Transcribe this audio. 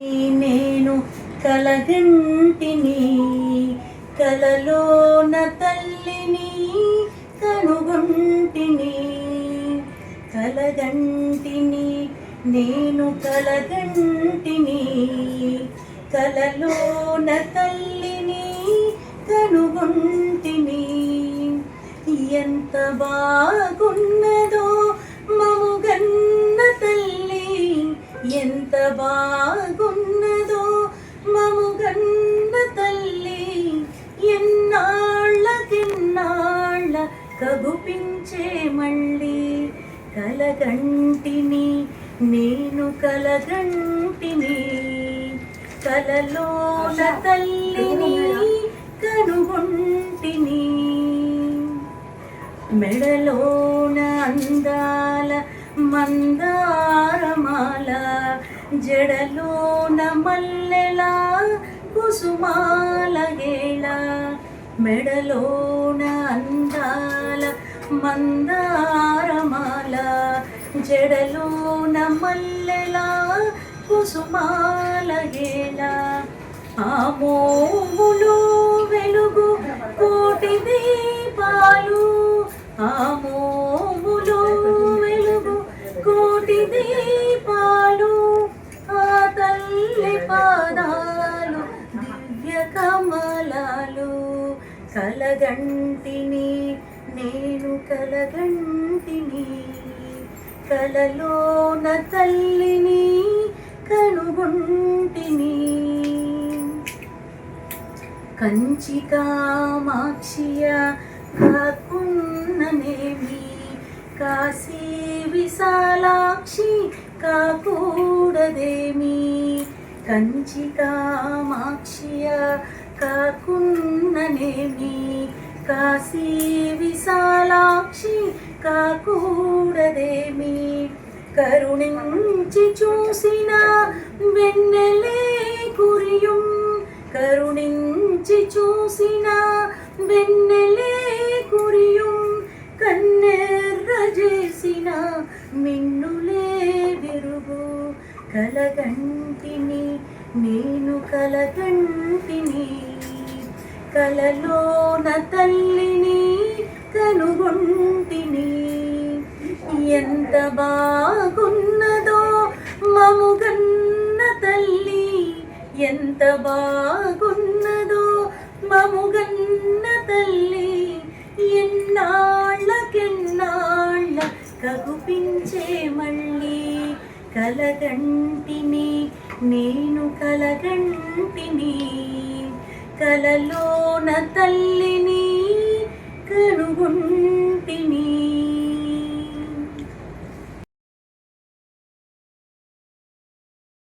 నేను కలగంటిని కలలోన తల్లిని కనుగొంటిని కలగంటిని నేను కలగంటిని కలలోన తల్లిని కనుగొంటిని ఎంత బాగున్నదో మముగన్న తల్లి ఎంత బాగున్నదో మముగన్న తల్లి ఎన్నాళ్ళ కగుపించే మళ్ళీ కలగంటిని నేను కలగంటిని కలలోన తల్లిని కనుగొంటిని మెడలోన అందాల మందారమాల జడలోన మల్లెల కుసుమాల గేళ మెడలోన అందాల మందారమాల జడలోన మల్లెల కుసుమాల గేళ ఆ మోములో వెలుగు కోటి దీపాలు ఆ మోములో వెలుగు కోటి దీపాలు ఆ తల్లి పాదాలు దివ్య కమలాలు కలగంటిని నేను కలగంటిని కలలోన తల్లిని కనుగొంటిని కంచి కామాక్షియ కాకున్ననేమి కాశీ విశాలాక్షి కాకూడదేమి కంచి కామాక్షియ కాకున్ననేమి కాశీ విశాలాక్షి కాకూడదేమి కరుణించి చూసిన వెన్నెలే కురియుం కరుణించి చూసిన వెన్నెలే కురియుం కన్నెర్ర చేసిన మిన్నులే విరుగు కలగంటిని నేను కలగంటిని కలలోన తల్లిని కనుగొంటిని ఎంత బాగున్నదో మముగన్న తల్లి ఎంత బాగున్నదో మముగన్న తల్లి ఎన్నాళ్ళ కగుపించే మళ్ళీ కలగంటిని నేను కలగంటిని కలలోన తల్లిని కనుగొంటిని